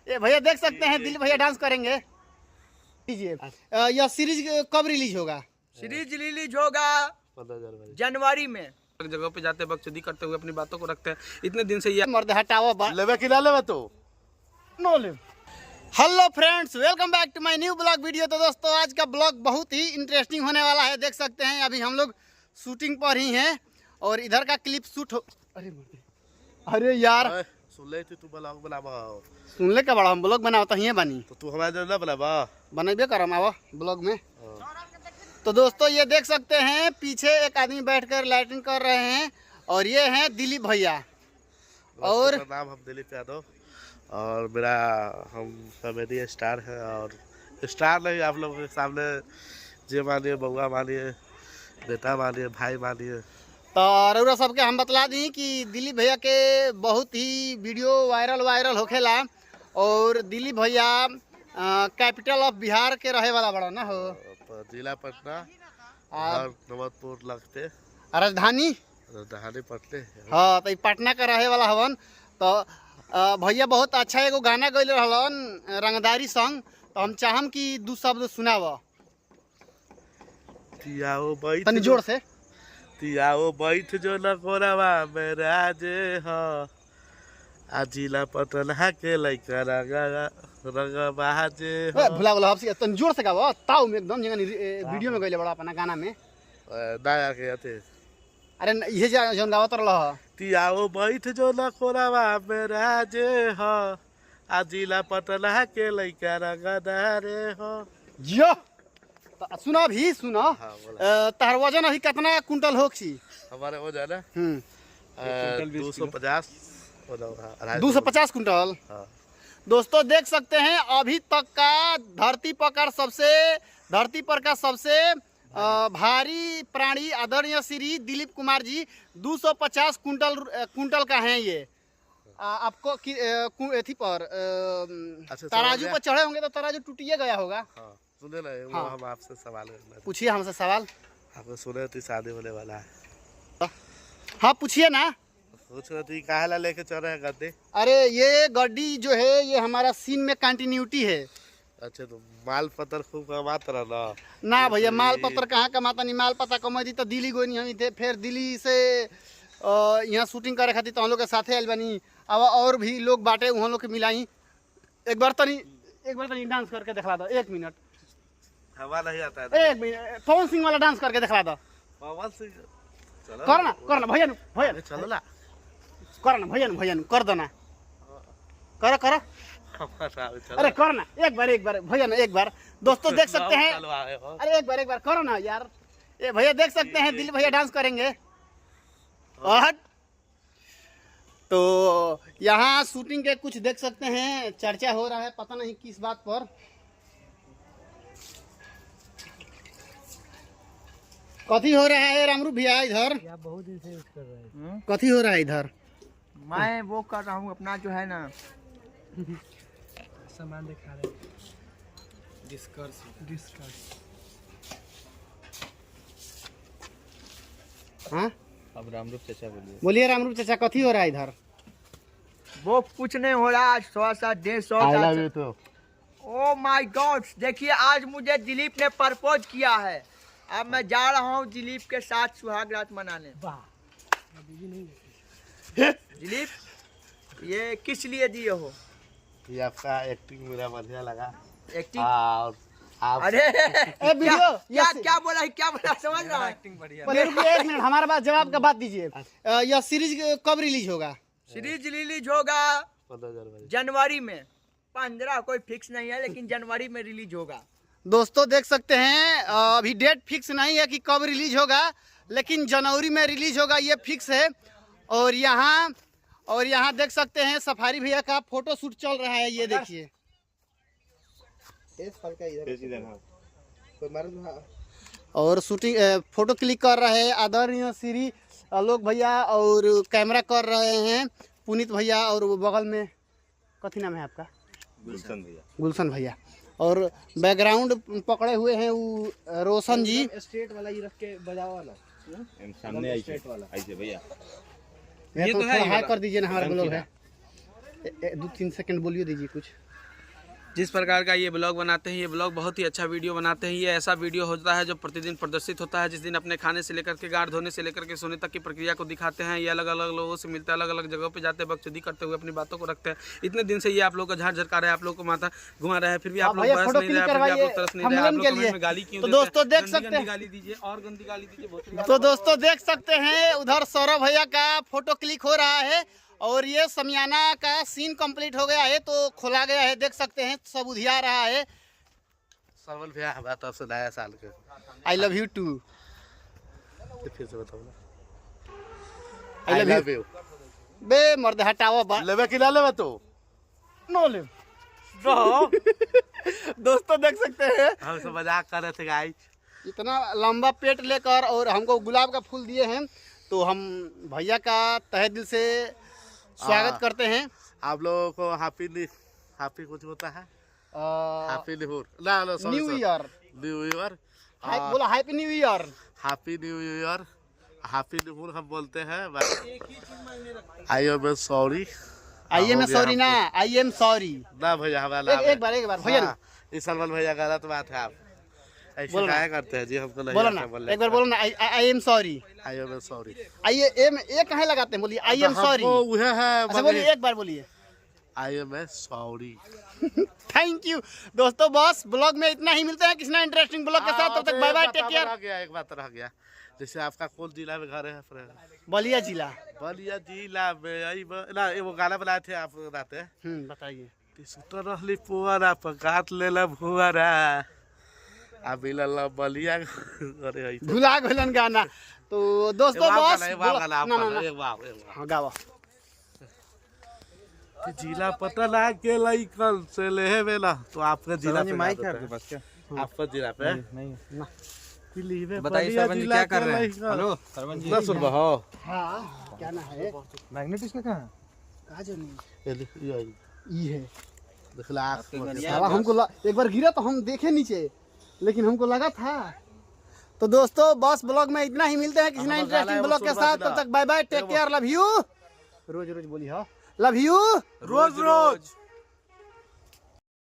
ये भैया देख सकते हैं, दिलीप भैया डांस करेंगे। यह सीरीज कब रिलीज होगा? सीरीज रिलीज होगा जनवरी में। जगह पे जाते वक्त चुदी करते हुए अपनी बातों को रखते हैं। इतने दिन से ये मर्द हटाओ लेवे कि ना लेवे तो नो ले। Hello friends, welcome back to my new blog video. तो दोस्तों आज का ब्लॉग बहुत ही इंटरेस्टिंग होने वाला है। देख सकते हैं अभी हम लोग शूटिंग पर ही हैं और इधर का क्लिप शूट हो। अरे यार सुन ले तू ब्लॉग बनावा। सुन ले का बड़ा हम ब्लॉग बनावता ही बनी तो तू हमारे ना बनावा बनेबे करम आवा ब्लॉग में। तो दोस्तों ये देख सकते हैं पीछे एक आदमी बैठकर लाइटिंग कर रहे हैं और ये हैं दिलीप भैया। और नाम हम दिलीप यादव और मेरा हम कॉमेडी स्टार है। और स्टार नहीं, आप लोगों के सामने जे मानिए, बउआ मानिए, बेटा मानिए, भाई मानिए। तो रउरा सबके हम बतला दी कि दिलीप भैया के बहुत ही वीडियो वायरल होखेला और दिलीप भैया कैपिटल ऑफ बिहार के रहे वाला बड़ा ना हो, जिला पटना और नवतपुर लगते राजधानी पटने। हाँ, तो पटना का रहे वाला हवन। तो भैया बहुत अच्छा एगो गाना गैले रहलन रंगदारी सॉन्ग। तो हम चाहम कि दू शब्द सुनाव तनी जोर से। तियाओ बैठ जो न कोरावा मेरा जे ह आ जिला पटना के लइका रंगबा जे भुला भुला तनी जोर से गाव ताऊ में एकदम जगह वीडियो में गैले बड़ा अपना गाना में दाया के अते। अरे ये जौन गावत रहल तियाओ बैठ जो न कोरावा मेरा जे ह आ जिला पटना के लइका रंगदा रे ह जियो। सुनो भी सुनो। तार वजन अभी कितना कुंटल हो छी? हमारे हो जाए ना 250 कुंटल। दोस्तों देख सकते हैं अभी तक का धरती पर का सबसे भारी प्राणी आदरणीय श्री दिलीप कुमार जी 250 कुंटल का है ये। आपको एथी पर तराजू पर चढ़े होंगे तो तराजू टूटिए गया होगा। सुने ना वो हम आपसे सवाल करना। पूछिए हमसे सवाल। आपको सुने थी शादी होने वाला है। हाँ पूछिए ना। सोच रहे थे काहे ला लेके चल रहे हैं गड्डी? अरे ये गड्डी जो है ये हमारा सीन में कंटिन्यूटी है। अच्छा तो माल पत्तर खूब कमात रहा ना भैया, माल पत्तर कहाँ कमाता नहीं। माल पत्ता कमाई तो दिल्ली गई नहीं, हम थे फिर दिल्ली से यहाँ शूटिंग करे खातिर तो हम लोग के साथे आयल बनी। अब और भी लोग बाटे उन लोग के मिलाई। एक बार तनी डांस करके दिखला दो। 1 मिनट हवा नहीं आता है। 1 मिनट पवन सिंह वाला डांस करके दिखला दो। पवन सिंह करना भैया चलो ना भैया कर दो ना। करो अरे करना एक बार भैया ना एक बार। दोस्तों देख सकते हैं अरे एक बार करो ना यार। ये भैया देख सकते हैं दिलीप भैया डांस करेंगे। और तो यहाँ शूटिंग के कुछ देख सकते हैं चर्चा हो रहा है, पता नहीं किस बात पर। कथी हो रहा है रामरू भैया इधर? बहुत दिन से यूज कर रहे हैं। कथी हो रहा है इधर? मैं वो कर रहा हूँ अपना जो है ना सामान दिखा रहे। डिस्कस हाँ अब रामरूप चाचा बोलिए रामरूप चाचा कथी हो रहा है इधर? वो कुछ नहीं हो रहा। 100-150 तो ओ माय गॉड, देखिए आज मुझे दिलीप ने प्रपोज किया है। अब मैं जा रहा हूँ दिलीप के साथ सुहाग रात मनाने। दिलीप ये किस लिए दिए हो? ये आपका एक्टिंग मेरा बढ़िया लगा। एक्टिंग और आप अरे वीडियो क्या बोला समझ रहा है? एक्टिंग बढ़िया। 1 मिनट हमारे पास जवाब का बात दीजिए। यह सीरीज कब रिलीज होगा? सीरीज रिलीज होगा जनवरी में। 15 कोई फिक्स नहीं है लेकिन जनवरी में रिलीज होगा। दोस्तों देख सकते हैं अभी डेट फिक्स नहीं है कि कब रिलीज होगा, लेकिन जनवरी में रिलीज होगा ये फिक्स है। और यहाँ देख सकते हैं सफारी भैया का फोटो शूट चल रहा है। ये देखिए और शूटिंग फोटो क्लिक कर रहे हैं आदरणीय श्री आलोक भैया और कैमरा कर रहे हैं पुनीत भैया। और वो बगल में कथी नाम है आपका? गुलशन भैया। और बैकग्राउंड पकड़े हुए हैं वो रोशन जी। स्ट्रेट वाला ही रख के बजावा ना सामने स्ट्रेट वाला ऐसे भैया। ये तो हाई कर दीजिए ना, हमारा ब्लॉग है। 2-3 सेकंड बोलिए, दीजिए कुछ। जिस प्रकार का ये ब्लॉग बनाते हैं, ये ब्लॉग बहुत ही अच्छा वीडियो बनाते हैं। ये ऐसा वीडियो होता है जो प्रतिदिन प्रदर्शित होता है, जिस दिन अपने खाने से लेकर के गाड़ धोने से लेकर के सोने तक की प्रक्रिया को दिखाते हैं। ये अलग अलग लोगों से मिलते हैं, अलग अलग जगहों पे जाते हैं, बकचोदी करते हुए अपनी बातों को रखते हैं। इतने दिन से ये आप लोग का झाड़ झटका रहा है, आप लोग को माथा घुमा रहा है, फिर भी आप लोग बरस नहीं रहे, फिर भी आप लोग तरस नहीं रहे। आप लोग कमेंट में गाली क्यों तो देते हैं? दोस्तों देख सकते हैं, गाली दीजिए और गंदी गाली दीजिए। तो दोस्तों देख सकते हैं उधर सौरभ भैया का फोटो क्लिक हो रहा है और ये समियाना का सीन कंप्लीट हो गया है, तो खोला गया है, देख सकते हैं सब उधिया रहा है। सरवल भैया हमारा तरफ से नया साल के आई लव यू टू, फिर से बताओ ना। I love you. बे मर्द हटाओ बा, लेवे कि ना लेवे तो नो ले। दोस्तों देख सकते हैं हम सब मजाक कर रहे थे गाइस। इतना लंबा पेट लेकर और हमको गुलाब का फूल दिए हैं, तो हम भैया का तहे दिल से स्वागत करते हैं। आप लोगों को हैप्पी कुछ होता है, happy new year, new year बोला happy new year, happy new year, happy new year हम बोलते हैं। I am sorry, I am sorry ना, आई एम सॉरी ना भैया हमारा एक बार भैया इस सलमान भैया गलत बात है, आप ऐसे क्या करते हैं जी, हमको नहीं बोलो ना, एक बार बोलो ना, I am sorry, I am sorry. I am a कहाँ लगाते हैं, बोलिए आई एम सॉरी। वह है, अच्छा बोलिए, एक बार बोलिए आई एम सॉरी। थैंक यू दोस्तों, बस ब्लॉग में इतना ही, मिलते हैं किसी ना इंटरेस्टिंग ब्लॉग के साथ, तब तक बाय बाय, टेक केयर। एक बात रह गया, जैसे आपका कौन जिला में घर है? बलिया जिला। बलिया जिला में ना वो गाना बनाए थे आप गाते हैं, बताइए। तो रहली पुअरा पकात लेला भुअरा अभी लल्ला बलिया अरे भुला गलन गाना। तो दोस्तों बस हाँ गावा जिला पता ना के लइकन से लेवे ना, तो आपके जिला पे माइक है आपके पास क्या? आपका जिला पे नहीं ना, बताइए सरवन जी क्या कर रहे हैं? हेलो सरवन जी, ना सुन बहो। हाँ क्या ना है, मैग्नेट इसमें कहां है? कहां जानी ये है दिखला हमको एक बार गिरा तो हम देखे नीचे, लेकिन हमको लगा था। तो दोस्तों बस ब्लॉग में इतना ही, मिलते हैं किसी ना इंटरेस्टिंग ब्लॉग के साथ, तब तक bye bye, take care, love you. रोज रोज बोली हाँ, लव यू रोज रोज।